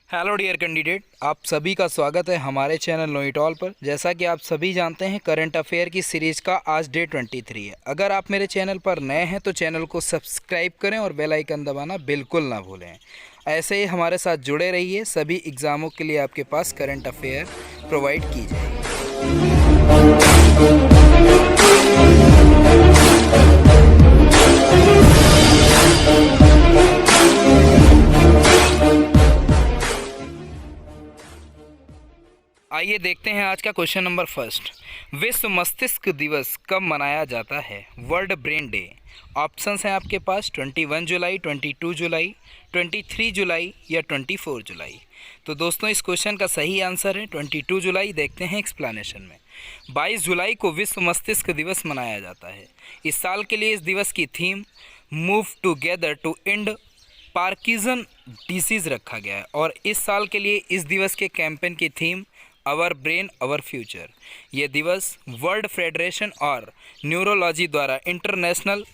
Hello dear candidate, आप सभी का स्वागत है हमारे चैनल नो इट ऑल पर। जैसा कि आप सभी जानते हैं, करंट अफेयर की सीरीज़ का आज डे 23 है। अगर आप मेरे चैनल पर नए हैं तो चैनल को सब्सक्राइब करें और बेल आइकन दबाना बिल्कुल ना भूलें। ऐसे ही हमारे साथ जुड़े रहिए। सभी एग्ज़ामों के लिए आपके पास करंट अफेयर प्रोवाइड की जाएगी। आइए देखते हैं आज का क्वेश्चन नंबर फर्स्ट। विश्व मस्तिष्क दिवस कब मनाया जाता है? World brain day. ऑप्शंस हैं आपके पास 21 जुलाई, 22 जुलाई, 23 जुलाई या 24 जुलाई। तो दोस्तों, इस क्वेश्चन का सही आंसर है 22 जुलाई। देखते हैं एक्सप्लेनेशन में। 22 जुलाई को विश्व मस्तिष्क दिवस मनाया जाता है। इस साल के लिए इस दिवस की theme move together to end Parkinson disease रखा गया है और इस साल के लिए इस दिवस के कैंपेन की theme our brain our future. ये दिवस वर्ल्ड फेडरेशन और न्यूरोलॉजी द्वारा international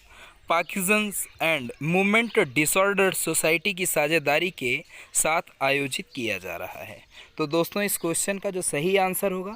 Parkinson's and movement disorder society की साझेदारी के साथ आयोजित किया जा रहा है। तो दोस्तों, इस क्वेश्चन का जो सही आंसर होगा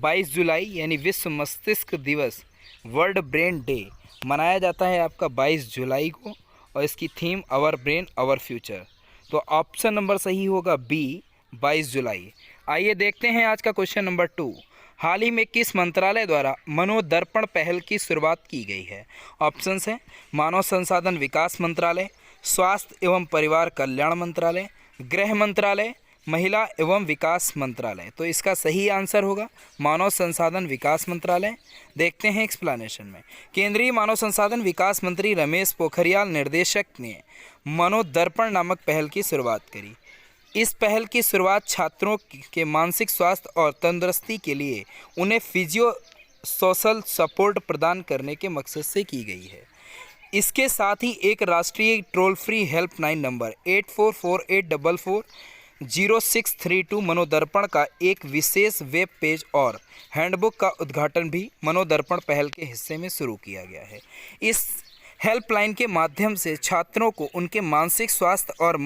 22 जुलाई यानी विश्व मस्तिष्क दिवस वर्ल्ड ब्रेन डे मनाया जाता है आपका 22 जुलाई को और इसकी theme our brain our future. तो ऑप्शन नंबर सही होगा बी, 22 जुलाई। आइए देखते हैं आज का क्वेश्चन नंबर 2। हाल ही में किस मंत्रालय द्वारा मनोदर्पण पहल की शुरुआत की गई है? ऑप्शंस हैं मानव संसाधन विकास मंत्रालय, स्वास्थ्य एवं परिवार कल्याण मंत्रालय, गृह मंत्रालय, महिला एवं विकास मंत्रालय। तो इसका सही आंसर होगा मानव संसाधन विकास मंत्रालय। देखते हैं एक्सप्लेनेशन में। केंद्रीय मानव संसाधन विकास मंत्री रमेश पोखरियाल निदेशक ने मनोदर्पण नामक पहल की शुरुआत करी। इस पहल की शुरुआत छात्रों के मानसिक स्वास्थ्य और तंदुरुस्ती के लिए उन्हें फिजियो सोशल सपोर्ट प्रदान करने के मकसद से की गई है। इसके साथ ही एक राष्ट्रीय toll free helpline number 8448440632 Manodarpan का एक विशेष वेब पेज और हैंडबुक का उद्घाटन भी मनोदर्पण पहल के हिस्से में शुरू किया गया है। इस हेल्पलाइन के माध्यम से छात्रों को उनके मानसिक स्वास्थ्य और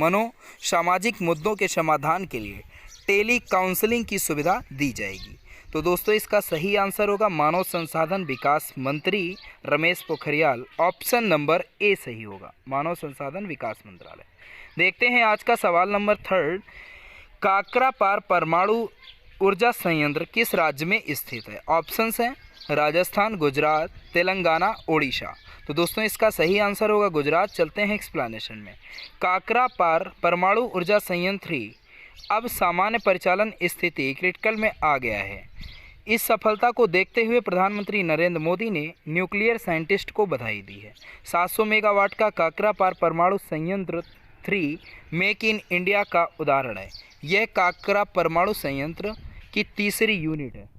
सामाजिक मुद्दों के समाधान के लिए टेली काउंसलिंग की सुविधा दी जाएगी। तो दोस्तों, इसका सही आंसर होगा मानव संसाधन विकास मंत्री Ramesh Pokhriyal. Option number A सही होगा, मानव संसाधन विकास मंत्रालय। देखते हैं आज का सवाल नंबर 3। काकरापार परमाणु ऊर्जा संयंत्र किस राज्य में स्थित है? ऑप्शंस हैं राजस्थान, गुजरात, तेलंगाना, ओडिशा। तो दोस्तों, इसका सही आंसर होगा गुजरात। चलते हैं एक्सप्लेनेशन में। काकरापार परमाणु ऊर्जा संयंत्र अब सामान्य परिचालन स्थिति क्रिटिकल में आ गया है। इस सफलता को देखते हुए प्रधानमंत्री नरेंद्र मोदी ने न्यूक्लियर साइंटिस्ट को बधाई दी है। 700 मेगावाट का काकरापार परमाणु संयंत्र 3 मेक इन इंडिया का उदाहरण है। यह काकरा परमाणु संयंत्र की तीसरी यूनिट है।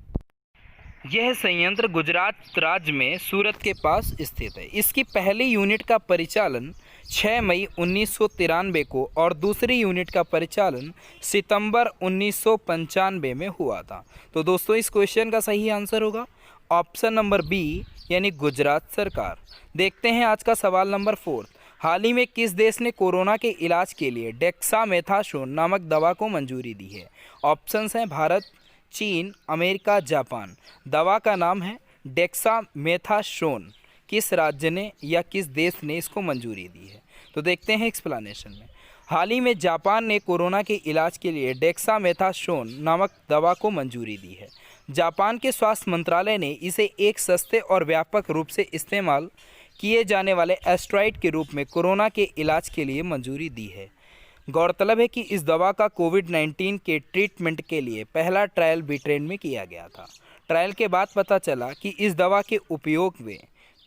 यह संयंत्र गुजरात राज्य में सूरत के पास स्थित है। इसकी पहली यूनिट का परिचालन 6 मई 1993 को और दूसरी यूनिट का परिचालन सितंबर 1995 में हुआ था। तो दोस्तों, इस क्वेश्चन का सही आंसर होगा ऑप्शन नंबर बी यानी गुजरात सरकार। देखते हैं आज का सवाल नंबर 4। हाल ही में किस देश ने कोरोना के इलाज के लिए डेक्सामेथासोन नामक दवा को मंजूरी दी है? ऑप्शंस हैं भारत, चीन, अमेरिका, जापान। दवा का नाम है डेक्सामेथासोन। किस राज्य ने या किस देश ने इसको मंजूरी दी है? तो देखते हैं एक्सप्लेनेशन में। हाल ही में जापान ने कोरोना के इलाज के लिए डेक्सामेथासोन नामक दवा को मंजूरी दी है। जापान के स्वास्थ्य मंत्रालय ने इसे एक सस्ते और व्यापक रूप से इस्तेमाल किए जाने वाले एस्टेरॉइड के रूप में कोरोना के इलाज के लिए मंजूरी दी है। गौरतलब है कि इस दवा का कोविड-19 के ट्रीटमेंट के लिए पहला ट्रायल ब्रिटेन में किया गया था। ट्रायल के बाद पता चला कि इस दवा के उपयोग में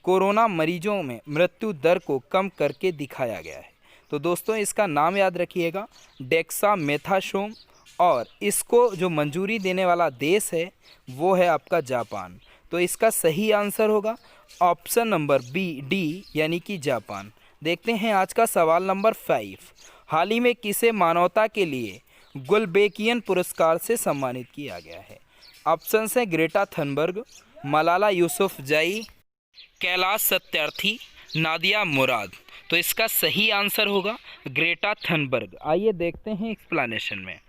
कोरोना मरीजों में मृत्यु दर को कम करके दिखाया गया है। तो दोस्तों, इसका नाम याद रखिएगा डेक्सामेथासोन, और इसको जो मंजूरी देने वाला देश है वो है आपका जापान। तो इसका सही आंसर होगा ऑप्शन नंबर डी यानी कि जापान। देखते हैं आज का सवाल नंबर 5। हाल ही में किसे मानवता के लिए गुलबेकियन पुरस्कार से सम्मानित किया गया है? ऑप्शंस हैं ग्रेटा थनबर्ग, मलाला यूसुफजई, कैलाश सत्यार्थी, नादिया मुराद। तो इसका सही आंसर होगा ग्रेटा थनबर्ग। आइए देखते हैं एक्सप्लेनेशन में।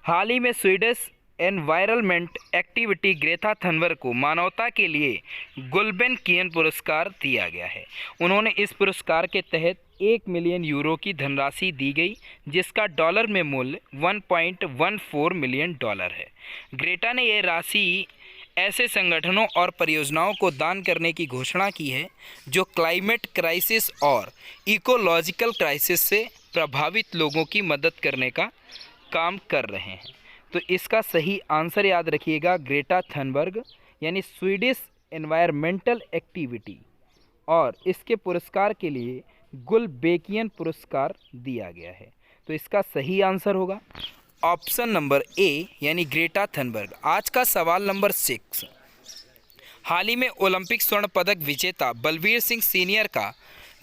हाल ही में Swedish environment activity Greta Thunberg को मानवता के लिए गुल्बेनकियन पुरस्कार दिया गया है। उन्होंने इस पुरस्कार के तहत 1 मिलियन यूरो की धनराशि दी गई, जिसका डॉलर में मूल्य 1.14 मिलियन डॉलर है। ग्रेटा ने यह राशि ऐसे संगठनों और परियोजनाओं को दान करने की घोषणा की है जो क्लाइमेट क्राइसिस और इकोलॉजिकल क्राइसिस से प्रभावित लोगों की मदद करने का काम कर रहे हैं। तो इसका सही आंसर याद रखिएगा, ग्रेटा थनबर्ग यानी स्वीडिश एनवायरमेंटल एक्टिविटी, और इसके पुरस्कार के लिए गुल्बेकियन पुरस्कार दिया गया है। तो इसका सही आंसर होगा ऑप्शन नंबर ए यानी ग्रेटा थनबर्ग। आज का सवाल नंबर 6, हाल ही में ओलंपिक स्वर्ण पदक विजेता बलवीर सिंह सीनियर का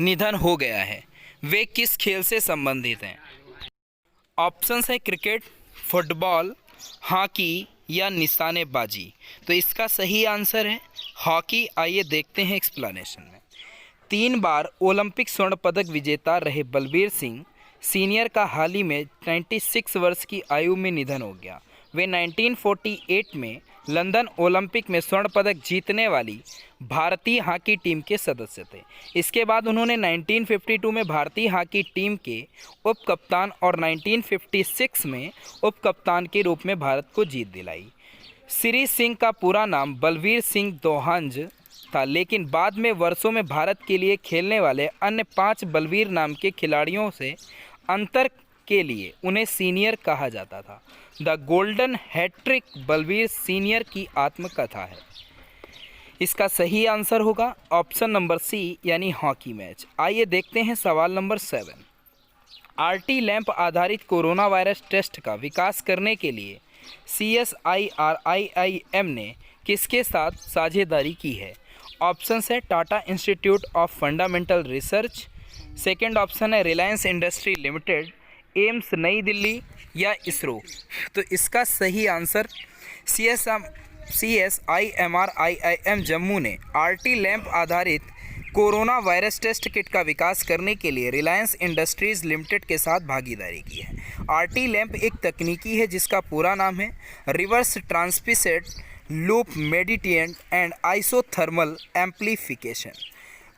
निधन हो गया है। वे किस खेल से संबंधित हैं? ऑप्शंस है क्रिकेट, फुटबॉल, हॉकी या निशानेबाजी। तो इसका सही आंसर है हॉकी। आइए देखते हैं एक्सप्लेनेशन में। 3 बार ओलंपिक स्वर्ण पदक विजेता रहे बलवीर सिंह सीनियर का हाल ही में 96 वर्ष की आयु में निधन हो गया। वे 1948 में लंदन ओलंपिक में स्वर्ण पदक जीतने वाली भारतीय हॉकी टीम के सदस्य थे। इसके बाद उन्होंने 1952 में भारतीय हॉकी टीम के उप कप्तान और 1956 में उप कप्तान के रूप में भारत को जीत दिलाई। श्री सिंह का पूरा नाम बलवीर सिंह दोहंज था, लेकिन बाद में वर्षों में भारत के लिए खेलने वाले अन्य 5 बलवीर नाम के खिलाड़ियों से अंतर के लिए उन्हें सीनियर कहा जाता था। The golden hat trick Balbir senior की आत्मकथा है। इसका सही आंसर होगा ऑप्शन नंबर सी यानी हॉकी मैच। आइए देखते हैं सवाल नंबर 7। आरटी लैंप आधारित कोरोना वायरस टेस्ट का विकास करने के लिए CSIR-IIM ने किसके साथ साझेदारी की है? ऑप्शंस है Tata institute of fundamental research, second option है रिलायंस इंडस्ट्री लिमिटेड, एम्स नई दिल्ली या इसरो। तो इसका सही आंसर CSIR-IIM जम्मू ने आरटी लैंप आधारित कोरोना वायरस टेस्ट किट का विकास करने के लिए रिलायंस इंडस्ट्रीज़ लिमिटेड के साथ भागीदारी की है। आरटी लैंप एक तकनीकी है जिसका पूरा नाम है reverse transmitted loop mediated and isothermal amplification.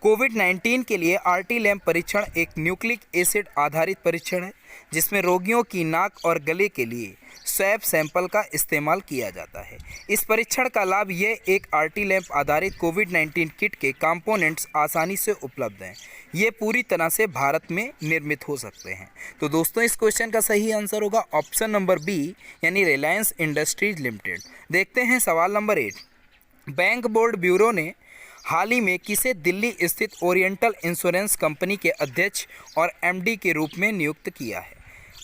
कोविड-19 के लिए आरटी लैंप परीक्षण एक न्यूक्लिक एसिड आधारित परीक्षण है जिसमें रोगियों की नाक और गले के लिए स्वैब सैंपल का इस्तेमाल किया जाता है। इस परीक्षण का लाभ यह एक आरटी लैंप आधारित कोविड-19 किट के कंपोनेंट्स आसानी से उपलब्ध हैं। ये पूरी तरह से भारत में निर्मित हो सकते हैं। तो दोस्तों इस क्वेश्चन का सही आंसर होगा ऑप्शन नंबर बी यानी रिलायंस इंडस्ट्रीज लिमिटेड। देखते हैं सवाल नंबर 8। बैंक बोर्ड ब्यूरो ने हाल ही में किसे दिल्ली स्थित ओरिएंटल इंश्योरेंस कंपनी के अध्यक्ष और एमडी के रूप में नियुक्त किया है?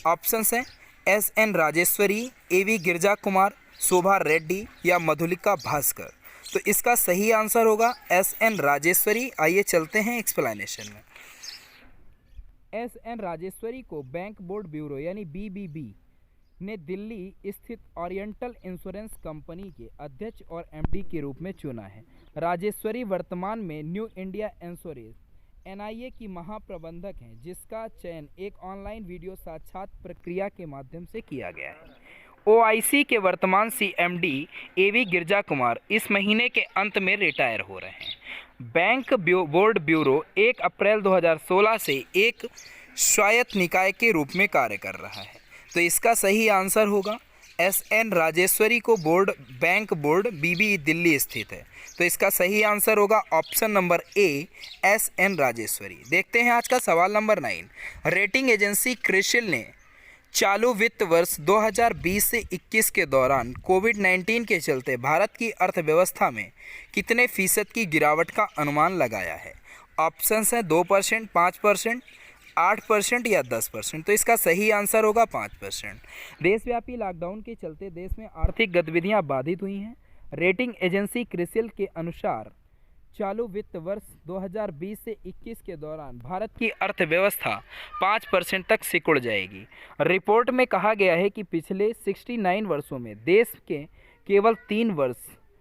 ऑप्शंस हैं SN राजेश्वरी, AV गिरजा कुमार, शोभा रेड्डी या मधुलिका भास्कर। तो इसका सही आंसर होगा SN राजेश्वरी। आइए चलते हैं एक्सप्लेनेशन में। SN राजेश्वरी को बैंक बोर्ड ब्यूरो यानी BBB ने दिल्ली स्थित ओरिएंटल इंश्योरेंस कंपनी के अध्यक्ष और एमडी के रूप में चुना है। राजेश्वरी वर्तमान में न्यू इंडिया इंश्योरेंस NIA की महाप्रबंधक हैं, जिसका चयन एक ऑनलाइन वीडियो साक्षात्कार प्रक्रिया के माध्यम से किया गया है। OIC के वर्तमान CMD AV गिरजा कुमार इस महीने के अंत में रिटायर हो रहे हैं। बैंक बोर्ड ब्यूरो 1 अप्रैल 2016 से एक स्वायत्त निकाय के रूप में कार्य कर रहा है। तो इसका सही आंसर होगा SN राजेश्वरी को बैंक बोर्ड BB दिल्ली स्थित है। तो इसका सही आंसर होगा option number A SN Rajeshwari. देखते हैं आज का सवाल नंबर 9। रेटिंग एजेंसी क्रिसिल ने चालू वित्त वर्ष 2020 से 21 के दौरान कोविड-19 के चलते भारत की अर्थव्यवस्था में कितने फीसद की गिरावट का अनुमान लगाया है? ऑप्शंस हैं 2%, 5%, 8% या 10%। तो इसका सही आंसर होगा 5%। देशव्यापी लॉकडाउन के चलते देश में आर्थिक गतिविधियां बाधित हुई हैं। रेटिंग एजेंसी क्रिसिल के अनुसार चालू वित्त वर्ष 2020 से 21 के दौरान भारत की अर्थव्यवस्था 5% तक सिकुड़ जाएगी। रिपोर्ट में कहा गया है कि पिछले 69 वर्षों में देश के केवल 3 वर्ष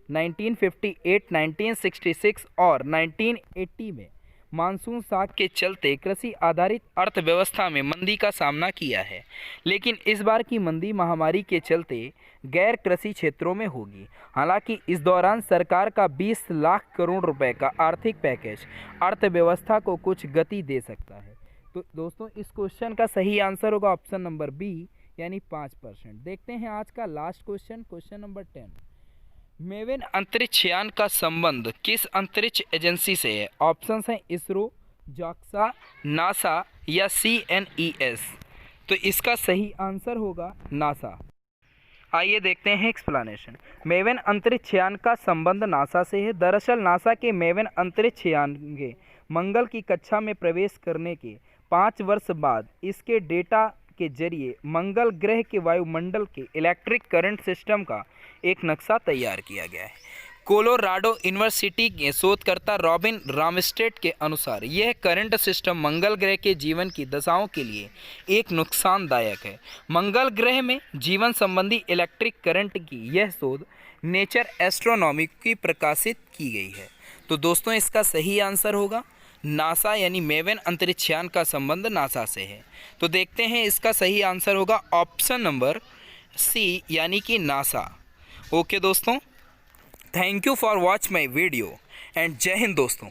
1958, 1966 और 1980 में मानसून साग के चलते कृषि आधारित अर्थव्यवस्था में मंदी का सामना किया है, लेकिन इस बार की मंदी महामारी के चलते गैर कृषि क्षेत्रों में होगी। हालांकि इस दौरान सरकार का 20 लाख करोड़ रुपए का आर्थिक पैकेज अर्थव्यवस्था को कुछ गति दे सकता है। तो दोस्तों इस क्वेश्चन का सही आंसर होगा ऑप्शन नंबर बी यानी 5%। देखते हैं आज का last question, question number 10। Maven अंतरिक्ष यान का संबंध किस अंतरिक्ष एजेंसी से है? ऑप्शंस हैं इसरो, जाक्सा, नासा या CNES। तो इसका सही आंसर होगा नासा। आइए देखते हैं एक्सप्लेनेशन। मेवेन अंतरिक्ष यान का संबंध नासा से है। दरअसल नासा के मेवेन अंतरिक्ष यान के मंगल की कक्षा में प्रवेश करने के 5 वर्ष बाद इसके डेटा के जरिए मंगल ग्रह के वायुमंडल के इलेक्ट्रिक करंट सिस्टम का एक नक्शा तैयार किया गया है। कोलोराडो यूनिवर्सिटी के शोधकर्ता रॉबिन रामस्टेड के अनुसार यह करंट सिस्टम मंगल ग्रह के जीवन की दशाओं के लिए एक नुकसानदायक है। मंगल ग्रह में जीवन संबंधी इलेक्ट्रिक करंट की यह शोध नेचर एस्ट्रोनॉमी की प्रकाशित की गई है। तो दोस्तों इसका सही आंसर होगा नासा, यानी मेवेन अंतरिक्ष यान का संबंध नासा से है। तो देखते हैं इसका सही आंसर होगा ऑप्शन नंबर सी यानी कि नासा। ओके दोस्तों, thank you for watch my video and जय हिंद दोस्तों।